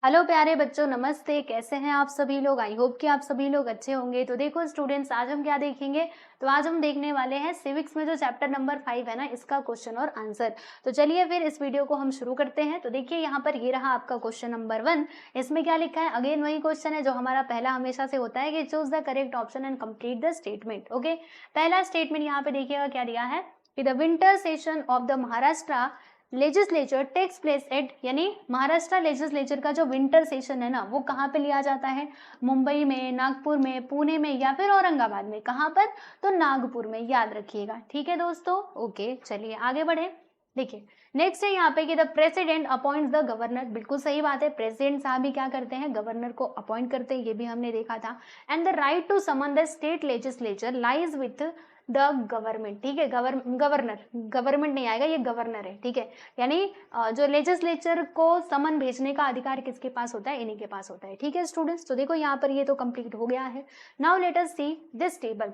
Hello प्यारे बच्चों, नमस्ते। कैसे हैं आप सभी लोग? आई होप कि आप सभी लोग अच्छे होंगे। तो देखो स्टूडेंट्स, आज हम क्या देखेंगे? तो आज हम देखने वाले हैं सिविक्स में जो चैप्टर नंबर 5 है ना, इसका क्वेश्चन और आंसर। तो चलिए फिर इस वीडियो को हम शुरू करते हैं। तो देखिए यहाँ पर ये रहा आपका क्वेश्चन नंबर 1। इसमें क्या लिखा है? अगेन वही क्वेश्चन है जो हमारा पहला हमेशा से होता है कि choose the correct option and complete the statement. Okay, पहला स्टेटमेंट यहाँ पे देखिएगा क्या दिया है कि the winter session of the Maharashtra legislature takes place at, यानी महाराष्ट्र लेजिस्लेचर का जो विंटर सेशन है ना, वो कहाँ पे लिया जाता है? मुंबई में, नागपुर में, पुणे में या फिर औरंगाबाद में? कहाँ पर? तो नागपुर में, याद रखिएगा। ठीक है दोस्तों, ओके चलिए आगे बढ़े। देखिए नेक्स्ट है यहाँ पे कि the president appoints the governor. बिल्कुल सही बात है, प्रेसिडेंट साहब भी क्या करते हैं? गवर्नर को अपॉइंट करते हैं, ये भी हमने देखा था। And the right to summon the state legislature lies with the government. ठीक है, गवर्नर, गवर्नमेंट नहीं आएगा, ये गवर्नर है। ठीक है, यानी जो लेजिस्लेचर को समन भेजने का अधिकार किसके पास होता है? इन्हीं के पास होता है। ठीक है स्टूडेंट्स, तो देखो यहाँ पर ये तो कंप्लीट हो गया है। Now let us see this table.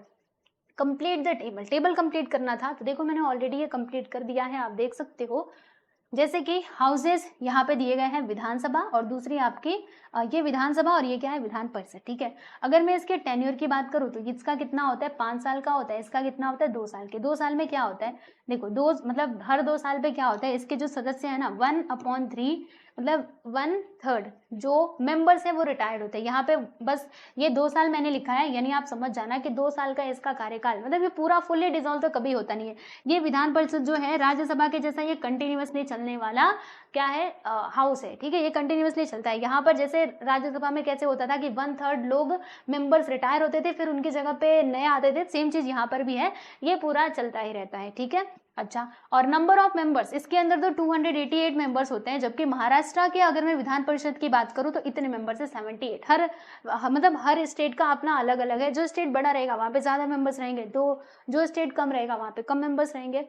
Complete the table, table complete करना था। तो देखो मैंने ऑलरेडी ये कंप्लीट कर दिया है, आप देख सकते हो। जैसे कि हाउसेस यहाँ पे दिए गए हैं विधानसभा, और दूसरी आपकी ये विधानसभा और ये क्या है? विधान परिषद। ठीक है, अगर मैं इसके टेन्योर की बात करूँ तो इसका कितना होता है? 5 साल का होता है। इसका कितना होता है? 2 साल के। 2 साल में क्या होता है? देखो दो मतलब हर 2 साल पे क्या होता है? इसके जो सदस्य है ना 1/3, मतलब 1/3 जो मेंबर्स है वो रिटायर्ड होते हैं। यहाँ पे बस ये 2 साल मैंने लिखा है, यानी आप समझ जाना कि 2 साल का इसका कार्यकाल, मतलब ये पूरा फुल्ली डिसॉल्व तो कभी होता नहीं है। ये विधान परिषद जो है राज्यसभा के जैसा ये कंटिन्यूअसली चलने वाला क्या है? हाउस है। ठीक है, ये कंटिन्यूअसली चलता है। यहाँ पर जैसे राज्यसभा में कैसे होता था कि 1/3 लोग मेंबर्स रिटायर होते थे, फिर उनकी जगह पे नए आते थे, सेम चीज यहाँ पर भी है, ये पूरा चलता ही रहता है। ठीक है, अच्छा, और नंबर ऑफ मेंबर्स इसके अंदर तो 288 मेंबर्स होते हैं, जबकि महाराष्ट्र के अगर मैं विधान परिषद की बात करूं तो इतने मेंबर्स है 78। मतलब हर स्टेट का अपना अलग अलग है। जो स्टेट बड़ा रहेगा वहां पे ज्यादा मेंबर्स रहेंगे, तो जो स्टेट कम रहेगा वहां पे कम मेंबर्स रहेंगे।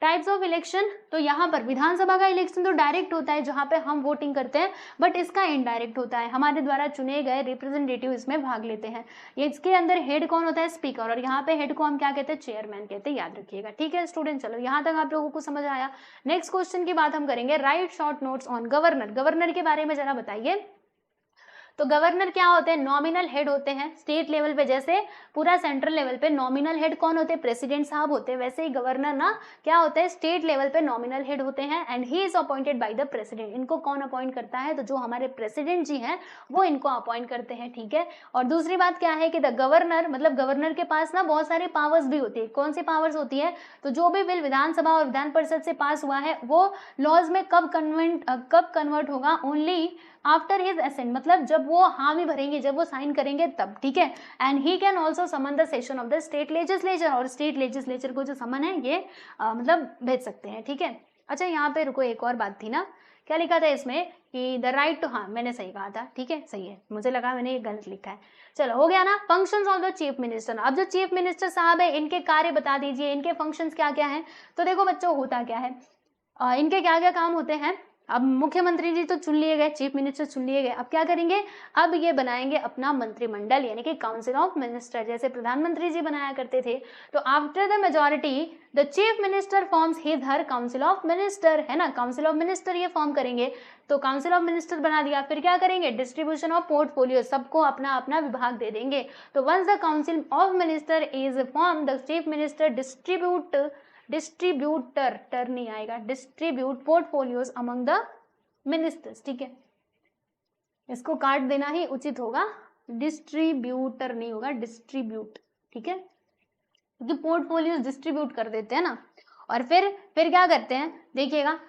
टाइप्स ऑफ इलेक्शन, तो यहाँ पर विधानसभा का इलेक्शन तो डायरेक्ट होता है जहाँ पे हम वोटिंग करते हैं, बट इसका इनडायरेक्ट होता है, हमारे द्वारा चुने गए रिप्रेजेंटेटिव इसमें भाग लेते हैं। ये इसके अंदर हेड कौन होता है? स्पीकर, और यहाँ पे हेड को हम क्या कहते हैं? चेयरमैन कहते हैं, याद रखिएगा। ठीक है स्टूडेंट, चलो यहाँ तक आप लोगों को समझ आया। नेक्स्ट क्वेश्चन की बात हम करेंगे, right short notes on governor. Governor के बारे में जरा बताइए। तो गवर्नर क्या होते हैं? नॉमिनल हेड होते हैं स्टेट लेवल पे। जैसे पूरा सेंट्रल लेवल पे नॉमिनल हेड कौन होते हैं? प्रेसिडेंट साहब होते हैं। वैसे ही गवर्नर ना क्या होता है? स्टेट लेवल पे नॉमिनल हेड होते हैं, and he is appointed by the president. इनको कौन अपॉइंट करता है? तो जो हमारे प्रेसिडेंट जी हैं वो इनको अपॉइंट करते हैं। ठीक है, और दूसरी बात क्या है कि द गवर्नर, मतलब गवर्नर के पास ना बहुत सारी पावर्स भी होती है। कौन सी पावर्स होती है? तो जो भी बिल विधानसभा और विधान परिषद से पास हुआ है वो लॉज में कब कन्वर्ट होगा? ओनली आफ्टर हिज असेंट, मतलब जब वो हामी भरेंगे, जब वो साइन करेंगे तब। ठीक है, and he can also summon the session of the state legislature, और स्टेट लेजिस्लेचर को जो समन है ये मतलब भेज सकते हैं। ठीक है, अच्छा यहाँ पे रुको, एक और बात थी ना, क्या लिखा था इसमें कि द राइट टू, हाँ मैंने सही कहा था। ठीक है, सही है, मुझे लगा मैंने ये गलत लिखा है। चलो हो गया ना। Functions of the chief minister, अब जो चीफ मिनिस्टर साहब है इनके कार्य बता दीजिए, इनके फंक्शंस क्या क्या है। तो देखो बच्चों, होता क्या है, इनके क्या क्या काम होते हैं। अब मुख्यमंत्री जी तो चुन लिए गए, चीफ मिनिस्टर चुन लिए गए, अब क्या करेंगे? अब ये बनाएंगे अपना मंत्रिमंडल, यानी कि काउंसिल ऑफ मिनिस्टर, जैसे प्रधानमंत्री जी बनाया करते थे। तो after the majority the chief minister forms his her council of minister, है ना, काउंसिल ऑफ मिनिस्टर ये फॉर्म करेंगे। तो काउंसिल ऑफ मिनिस्टर बना दिया, फिर क्या करेंगे? डिस्ट्रीब्यूशन ऑफ पोर्टफोलियो, सबको अपना अपना विभाग दे देंगे। तो once the council of minister is form the chief minister distributor, टर नहीं आएगा, distribute portfolios among the ministers. ठीक है, इसको काट देना ही उचित होगा, डिस्ट्रीब्यूटर नहीं होगा, डिस्ट्रीब्यूट। ठीक है, क्योंकि पोर्टफोलियोज डिस्ट्रीब्यूट कर देते हैं ना। और फिर क्या करते हैं, देखिएगा,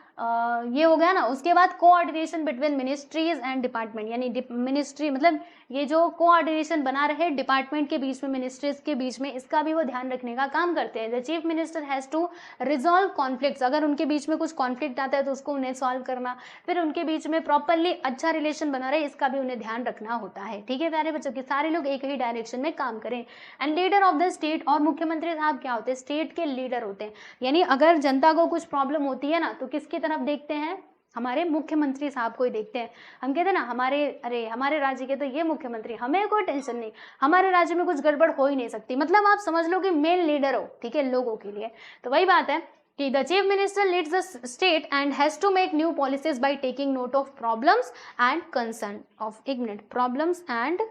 ये हो गया ना। उसके बाद coordination between ministries and department, यानी मिनिस्ट्री मतलब ये जो कोऑर्डिनेशन बना रहे डिपार्टमेंट के बीच में, मिनिस्ट्रीज के बीच में, इसका भी वो ध्यान रखने का काम करते हैं। The chief minister has to resolve conflicts, अगर उनके बीच में कुछ कॉन्फ्लिक्ट आता है तो उसको उन्हें सॉल्व करना, फिर उनके बीच में प्रॉपरली अच्छा रिलेशन बना रहे, इसका भी उन्हें ध्यान रखना होता है। ठीक है प्यारे बच्चों, कि सारे लोग एक ही डायरेक्शन में काम करें। And leader of the state, और मुख्यमंत्री साहब क्या होते हैं? स्टेट के लीडर होते हैं। यानी अगर जनता को कुछ प्रॉब्लम होती है ना, तो किसकी तरफ देखते हैं? हमारे मुख्यमंत्री साहब को ही देखते हैं। हम कहते हैं ना, हमारे राज्य के तो ये मुख्यमंत्री, हमें कोई टेंशन नहीं, हमारे राज्य में कुछ गड़बड़ हो ही नहीं सकती। मतलब आप समझ लो कि मेन लीडर हो, ठीक है, लोगों के लिए। तो वही बात है कि the chief minister leads the state and has to make new policies by taking note of problems and concern of, एक मिनट, प्रॉब्लम्स एंड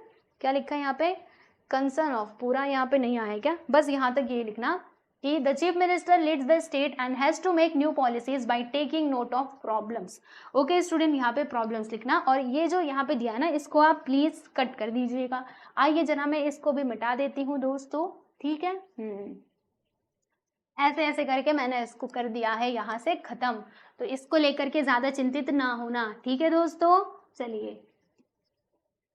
क्या लिखा है यहाँ पे, कंसर्न ऑफ, पूरा यहाँ पे नहीं आया क्या, बस यहाँ तक ये लिखना कि the chief minister leads the state and has to make new policies by taking note of problems. Okay student, यहाँ पे प्रॉब्लम्स लिखना, और ये जो यहाँ पे दिया है ना इसको आप प्लीज कट कर दीजिएगा। आइए जरा मैं इसको भी मिटा देती हूँ दोस्तों, ठीक है। ऐसे ऐसे करके मैंने इसको कर दिया है यहाँ से खत्म, तो इसको लेकर के ज्यादा चिंतित ना होना, ठीक है दोस्तों। चलिए,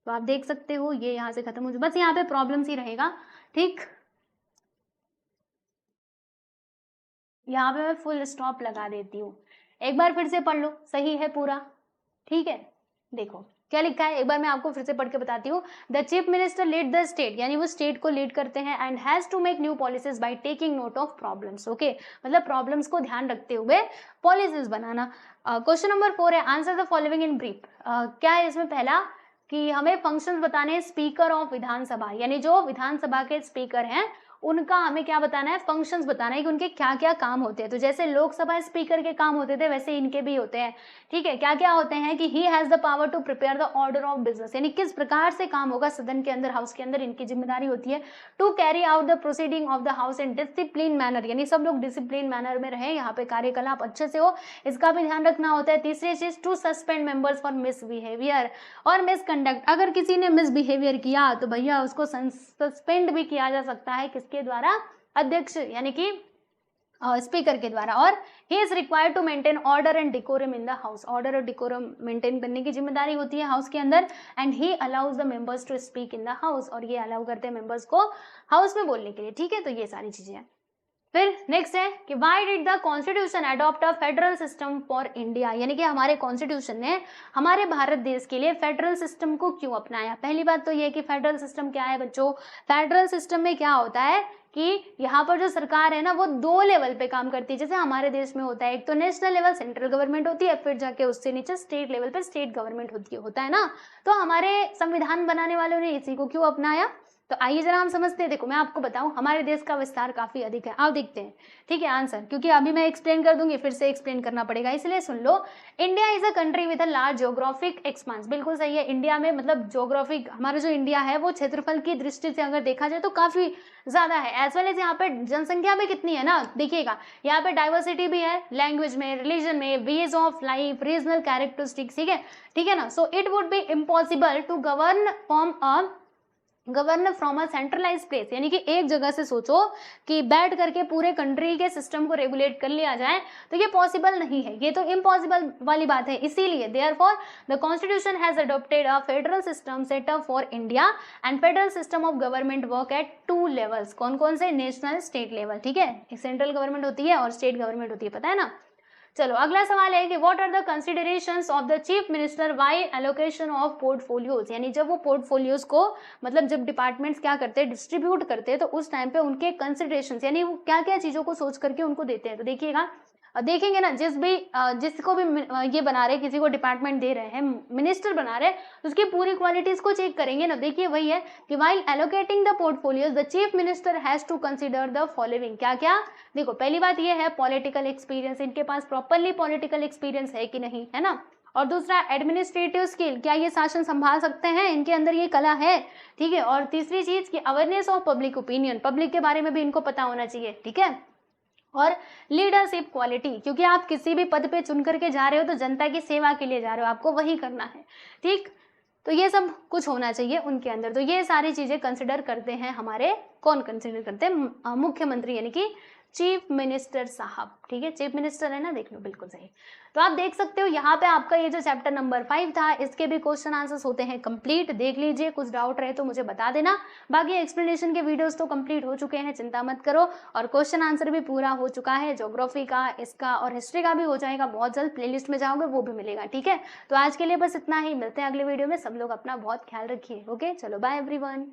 तो आप देख सकते हो ये यहाँ से खत्म हो जाए, बस यहाँ पे प्रॉब्लम्स ही रहेगा, ठीक। यहाँ पे मैं फुल स्टॉप लगा देती हूँ, एक बार फिर से पढ़ लो, सही है पूरा, ठीक है। देखो क्या लिखा है, एक बार मैं आपको फिर से पढ़ के बताती हूँ। The chief minister lead the state, यानी वो स्टेट को लीड करते हैं, and has to make new policies by taking note of problems. Okay, मतलब प्रॉब्लम्स को ध्यान रखते हुए पॉलिसीज बनाना। क्वेश्चन नंबर 4 है, answer the following in brief. क्या है इसमें, पहला कि हमें फंक्शंस बताने हैं स्पीकर ऑफ विधानसभा, यानी जो विधानसभा के स्पीकर हैं उनका हमें क्या बताना है, फंक्शंस बताना है कि उनके क्या क्या काम होते हैं। तो जैसे लोकसभा स्पीकर के काम होते थे वैसे इनके भी होते हैं, ठीक है। क्या क्या होते हैं कि he has the power to prepare the order of business, यानी किस प्रकार से काम होगा सदन के अंदर, हाउस के अंदर, इनकी जिम्मेदारी होती है। To carry out the proceeding of the house in discipline manner, यानी सब लोग डिसिप्लिन मैनर में रहे, यहाँ पे कार्यकलाप अच्छे से हो, इसका भी ध्यान रखना होता है। तीसरी चीज, to suspend members for misbehaviour और मिसकंडक्ट, अगर किसी ने मिसबिहेवियर किया तो भैया उसको सस्पेंड भी किया जा सकता है, किसके द्वारा, अध्यक्ष यानी कि स्पीकर के द्वारा। और he is required to maintain order and decorum in the house, order और डिकोरम मेंटेन करने की जिम्मेदारी होती है हाउस के अंदर। And he allows the members to speak in the house, और ये अलाउ करते हैं मेंबर्स को हाउस में बोलने के लिए, ठीक है। तो ये सारी चीजें हैं। फिर नेक्स्ट है कि why did the constitution adopt a federal system for India, यानी कि हमारे कॉन्स्टिट्यूशन ने हमारे भारत देश के लिए फेडरल सिस्टम को क्यों अपनाया। पहली बात तो ये कि फेडरल सिस्टम क्या है बच्चों, फेडरल सिस्टम में क्या होता है कि यहाँ पर जो सरकार है ना वो 2 लेवल पे काम करती है, जैसे हमारे देश में होता है, एक तो नेशनल लेवल सेंट्रल गवर्नमेंट होती है, फिर जाके उससे नीचे स्टेट लेवल पे स्टेट गवर्नमेंट होता है ना। तो हमारे संविधान बनाने वालों ने इसी को क्यों अपनाया, तो आइए जरा हम समझते हैं। देखो मैं आपको बताऊं, हमारे देश का विस्तार काफी अधिक है, आप देखते हैं, ठीक है आंसर, क्योंकि अभी मैं एक्सप्लेन कर दूंगी, फिर से एक्सप्लेन करना पड़ेगा, इसलिए सुन लो। India is a country with a large geographic expanse, बिल्कुल सही है। इंडिया में मतलब ज्योग्राफिक, हमारा जो इंडिया है वो क्षेत्रफल की दृष्टि से अगर देखा जाए तो काफी ज्यादा है। एज वेल एज यहाँ पे जनसंख्या भी कितनी है ना, देखिएगा यहाँ पे डाइवर्सिटी भी है, लैंग्वेज में, रिलीजन में, ways of life, regional characteristics, ठीक है ना। So it would be impossible to govern from a centralise place, यानी कि एक जगह से सोचो कि बैठ करके पूरे कंट्री के सिस्टम को रेगुलेट कर लिया जाए, तो ये पॉसिबल नहीं है, ये तो इम्पॉसिबल वाली बात है। इसीलिए therefore the constitution has adopted a federal system setup for India and federal system of government work at 2 levels, कौन कौन से, नेशनल स्टेट लेवल, ठीक है। एक सेंट्रल गवर्नमेंट होती है और स्टेट गवर्नमेंट होती है, पता है ना। चलो अगला सवाल है कि what are the considerations of the chief minister while allocation of portfolios, यानी जब वो पोर्टफोलियोज को, मतलब जब डिपार्टमेंट्स क्या करते हैं, डिस्ट्रीब्यूट करते हैं, तो उस टाइम पे उनके कंसिडरेशंस, यानी वो क्या क्या चीजों को सोच करके उनको देते हैं। तो देखिएगा, देखेंगे ना, जिसको भी ये बना रहे, किसी को डिपार्टमेंट दे रहे हैं, मिनिस्टर बना रहे, तो उसकी पूरी क्वालिटीज को चेक करेंगे ना। देखिए वही है कि while allocating the portfolios the chief minister has to consider the following, क्या क्या। देखो पहली बात ये है पॉलिटिकल एक्सपीरियंस, इनके पास प्रॉपरली पॉलिटिकल एक्सपीरियंस है कि नहीं, है ना। और दूसरा एडमिनिस्ट्रेटिव स्किल, क्या ये शासन संभाल सकते हैं, इनके अंदर ये कला है, ठीक है। और तीसरी चीज की awareness of public opinion, public के बारे में भी इनको पता होना चाहिए, ठीक है। और लीडरशिप क्वालिटी, क्योंकि आप किसी भी पद पे चुन करके जा रहे हो तो जनता की सेवा के लिए जा रहे हो, आपको वही करना है, ठीक। तो ये सब कुछ होना चाहिए उनके अंदर। तो ये सारी चीजें कंसिडर करते हैं हमारे, कौन कंसिडर करते हैं, मुख्यमंत्री यानी कि चीफ मिनिस्टर साहब, ठीक है। चीफ मिनिस्टर है ना, देख लो, बिल्कुल सही। तो आप देख सकते हो यहाँ पे आपका ये जो चैप्टर नंबर 5 था, इसके भी क्वेश्चन आंसर्स होते हैं कंप्लीट, देख लीजिए, कुछ डाउट रहे तो मुझे बता देना। बाकी एक्सप्लेनेशन के वीडियोस तो कंप्लीट हो चुके हैं, चिंता मत करो, और क्वेश्चन आंसर भी पूरा हो चुका है, ज्योग्राफी का, इसका और हिस्ट्री का भी हो जाएगा बहुत जल्द, प्लेलिस्ट में जाओगे वो भी मिलेगा, ठीक है। तो आज के लिए बस इतना ही, मिलते हैं अगले वीडियो में, सब लोग अपना बहुत ख्याल रखिए। ओके, चलो बाय एवरीवन।